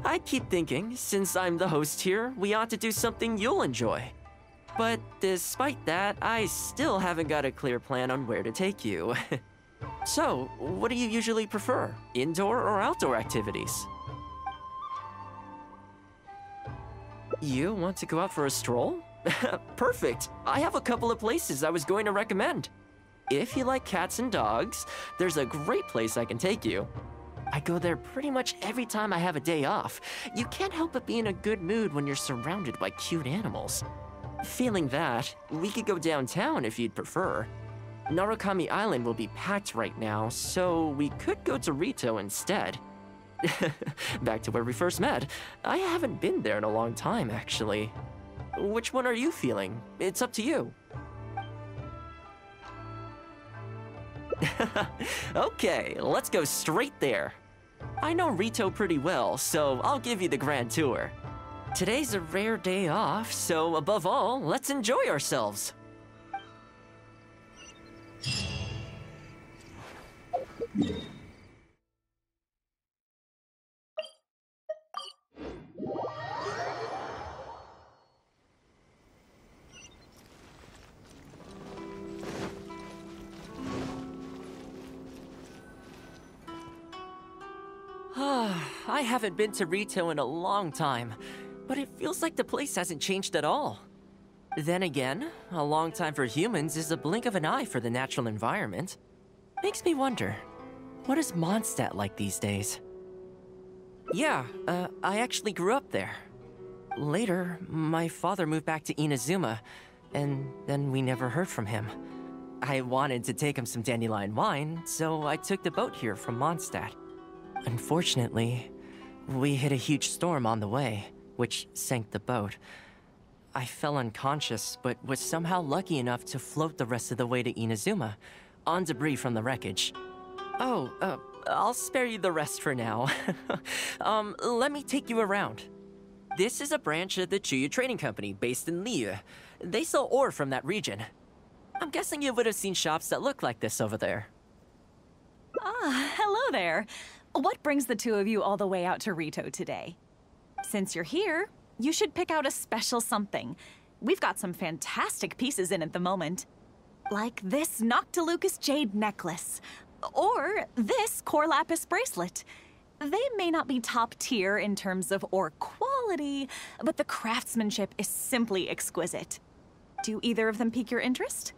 I keep thinking, since I'm the host here, we ought to do something you'll enjoy. But despite that, I still haven't got a clear plan on where to take you. So, what do you usually prefer? Indoor or outdoor activities? You want to go out for a stroll? Perfect! I have a couple of places I was going to recommend. If you like cats and dogs, there's a great place I can take you. I go there pretty much every time I have a day off. You can't help but be in a good mood when you're surrounded by cute animals. Feeling that, we could go downtown if you'd prefer. Narukami Island will be packed right now, so we could go to Rito instead. Back to where we first met. I haven't been there in a long time, actually. Which one are you feeling? It's up to you. Okay, let's go straight there. I know Rito pretty well, so I'll give you the grand tour. Today's a rare day off, so above all, let's enjoy ourselves. I haven't been to Rito in a long time, but it feels like the place hasn't changed at all. Then again, a long time for humans is a blink of an eye for the natural environment. Makes me wonder, what is Mondstadt like these days? Yeah, I actually grew up there. Later, my father moved back to Inazuma, and then we never heard from him. I wanted to take him some dandelion wine, so I took the boat here from Mondstadt. Unfortunately, we hit a huge storm on the way, which sank the boat. I fell unconscious, but was somehow lucky enough to float the rest of the way to Inazuma, on debris from the wreckage. Oh, I'll spare you the rest for now. Let me take you around. This is a branch of the Chuyu Trading Company based in Liyue. They sell ore from that region. I'm guessing you would have seen shops that look like this over there. Ah, hello there. What brings the two of you all the way out to Rito today? Since you're here, you should pick out a special something. We've got some fantastic pieces in at the moment. Like this Noctilucus jade necklace. Or this core lapis bracelet. They may not be top tier in terms of ore quality, but the craftsmanship is simply exquisite. Do either of them pique your interest?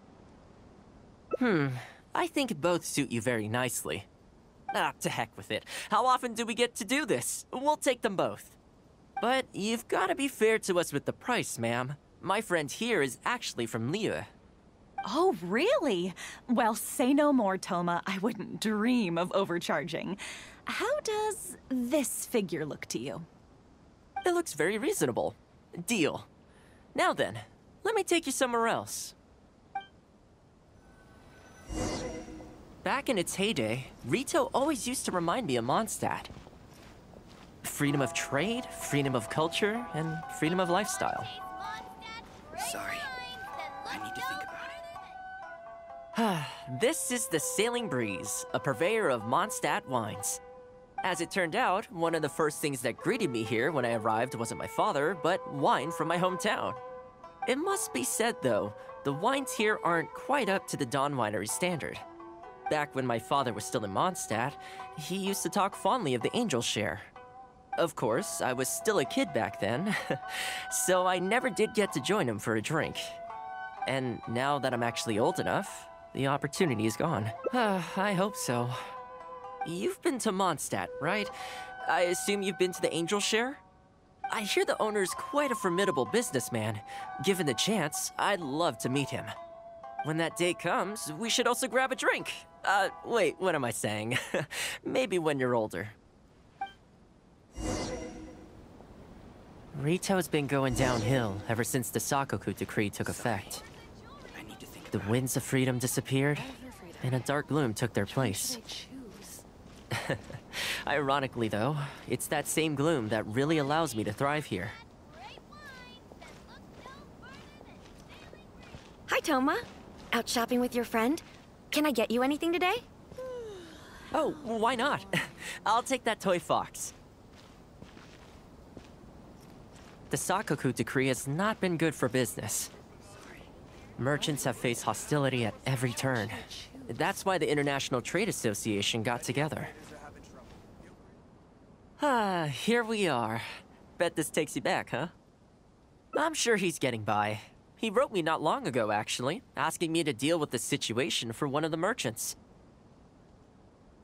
I think both suit you very nicely. Ah, to heck with it. How often do we get to do this? We'll take them both. But you've got to be fair to us with the price, ma'am. My friend here is actually from Liyue. Oh, really? Well, say no more, Thoma. I wouldn't dream of overcharging. How does this figure look to you? It looks very reasonable. Deal. Now then, let me take you somewhere else. Back in its heyday, Rito always used to remind me of Mondstadt. Freedom of trade, freedom of culture, and freedom of lifestyle. Sorry. I need to think about it. This is the Sailing Breeze, a purveyor of Mondstadt wines. As it turned out, one of the first things that greeted me here when I arrived wasn't my father, but wine from my hometown. It must be said, though, the wines here aren't quite up to the Dawn Winery standard. Back when my father was still in Mondstadt, he used to talk fondly of the Angel Share. Of course, I was still a kid back then, so I never did get to join him for a drink. And now that I'm actually old enough, the opportunity is gone. I hope so. You've been to Mondstadt, right? I assume you've been to the Angel Share? I hear the owner's quite a formidable businessman. Given the chance, I'd love to meet him. When that day comes, we should also grab a drink. Wait, what am I saying? Maybe when you're older. Rito's been going downhill ever since the Sakoku decree took effect. The winds of freedom disappeared, and a dark gloom took their place. Ironically, though, it's that same gloom that really allows me to thrive here. Hi, Thoma. Out shopping with your friend? Can I get you anything today? Oh, why not? I'll take that toy fox. The Sakoku decree has not been good for business. Merchants have faced hostility at every turn. That's why the International Trade Association got together. Here we are. Bet this takes you back, huh? I'm sure he's getting by. He wrote me not long ago, actually, asking me to deal with the situation for one of the merchants.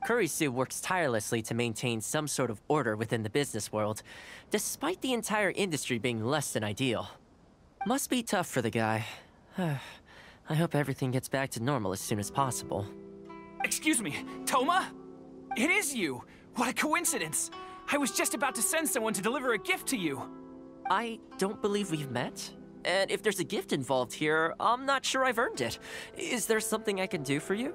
Kurisu works tirelessly to maintain some sort of order within the business world, despite the entire industry being less than ideal. Must be tough for the guy. I hope everything gets back to normal as soon as possible. Excuse me, Thoma? It is you! What a coincidence! I was just about to send someone to deliver a gift to you. I don't believe we've met. And if there's a gift involved here, I'm not sure I've earned it. Is there something I can do for you?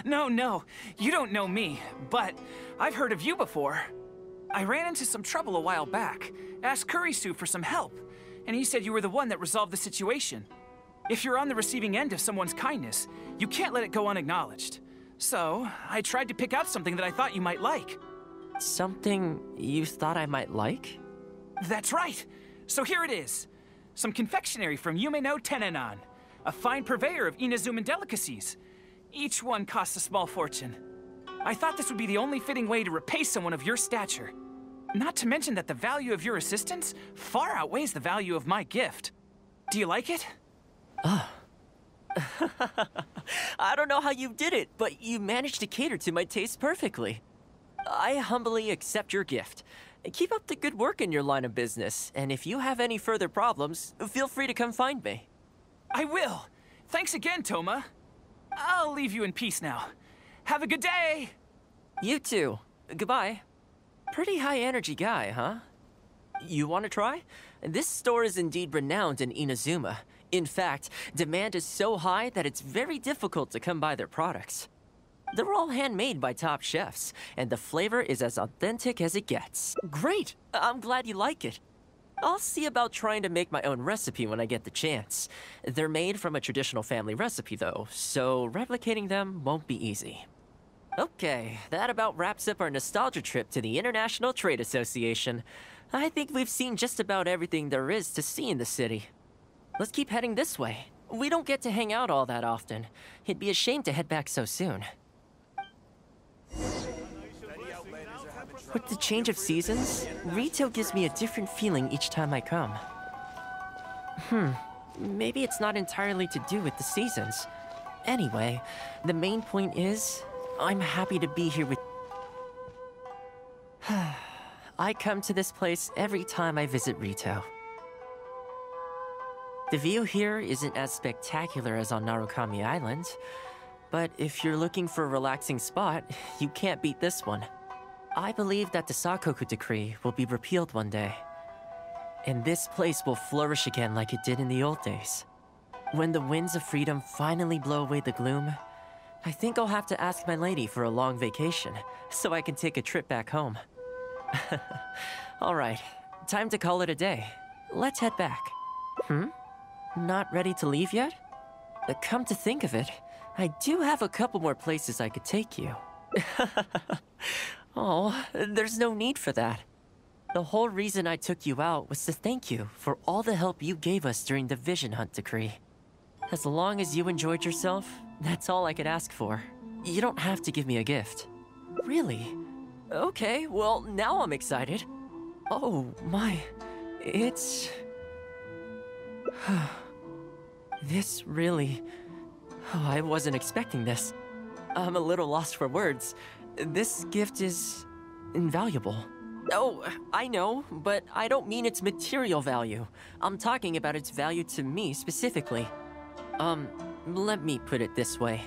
No, you don't know me, but I've heard of you before. I ran into some trouble a while back, asked Kurisu for some help, and he said you were the one that resolved the situation. If you're on the receiving end of someone's kindness, you can't let it go unacknowledged. So, I tried to pick out something that I thought you might like. Something you thought I might like? That's right! So here it is. Some confectionery from Yume no Tenenan, a fine purveyor of Inazuman delicacies. Each one costs a small fortune. I thought this would be the only fitting way to repay someone of your stature. Not to mention that the value of your assistance far outweighs the value of my gift. Do you like it? I don't know how you did it, but you managed to cater to my taste perfectly. I humbly accept your gift. Keep up the good work in your line of business, and if you have any further problems, feel free to come find me. I will. Thanks again, Thoma. I'll leave you in peace now. Have a good day! You too. Goodbye. Pretty high energy guy, huh? You want to try? This store is indeed renowned in Inazuma. In fact, demand is so high that it's very difficult to come by their products. They're all handmade by top chefs, and the flavor is as authentic as it gets. Great! I'm glad you like it. I'll see about trying to make my own recipe when I get the chance. They're made from a traditional family recipe, though, so replicating them won't be easy. Okay, that about wraps up our nostalgia trip to the International Trade Association. I think we've seen just about everything there is to see in the city. Let's keep heading this way. We don't get to hang out all that often. It'd be a shame to head back so soon. With the change of seasons, retail gives me a different feeling each time I come. Maybe it's not entirely to do with the seasons. Anyway, the main point is, I'm happy to be here with... I come to this place every time I visit Rito. The view here isn't as spectacular as on Narukami Island, but if you're looking for a relaxing spot, you can't beat this one. I believe that the Sakoku decree will be repealed one day, and this place will flourish again like it did in the old days. When the winds of freedom finally blow away the gloom, I think I'll have to ask my lady for a long vacation, so I can take a trip back home. Alright, time to call it a day. Let's head back. Not ready to leave yet? Come to think of it, I do have a couple more places I could take you. Oh, there's no need for that. The whole reason I took you out was to thank you for all the help you gave us during the Vision Hunt decree. As long as you enjoyed yourself, that's all I could ask for. You don't have to give me a gift. Really? Okay, well, now I'm excited. Oh, my. It's... This really... Oh, I wasn't expecting this. I'm a little lost for words. This gift is... invaluable. Oh, I know, but I don't mean its material value. I'm talking about its value to me specifically. Let me put it this way.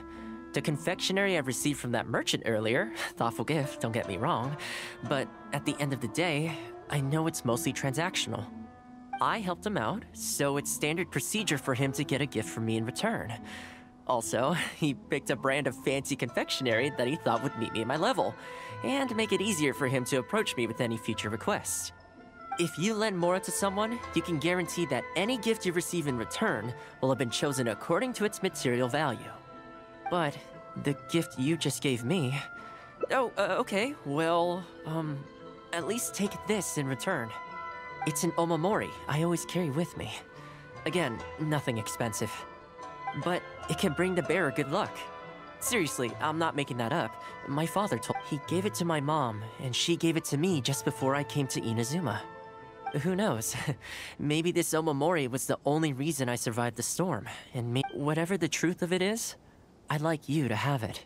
The confectionery I received from that merchant earlier, thoughtful gift, don't get me wrong, but at the end of the day, I know it's mostly transactional. I helped him out, so it's standard procedure for him to get a gift from me in return. Also, he picked a brand of fancy confectionery that he thought would meet me at my level, and make it easier for him to approach me with any future requests. If you lend Mora to someone, you can guarantee that any gift you receive in return will have been chosen according to its material value. But the gift you just gave me... Oh, okay, well, at least take this in return. It's an omamori I always carry with me. Again, nothing expensive. But it can bring the bearer good luck. Seriously, I'm not making that up. My father told... He gave it to my mom, and she gave it to me just before I came to Inazuma. Who knows? Maybe this omamori was the only reason I survived the storm, and whatever the truth of it is, I'd like you to have it.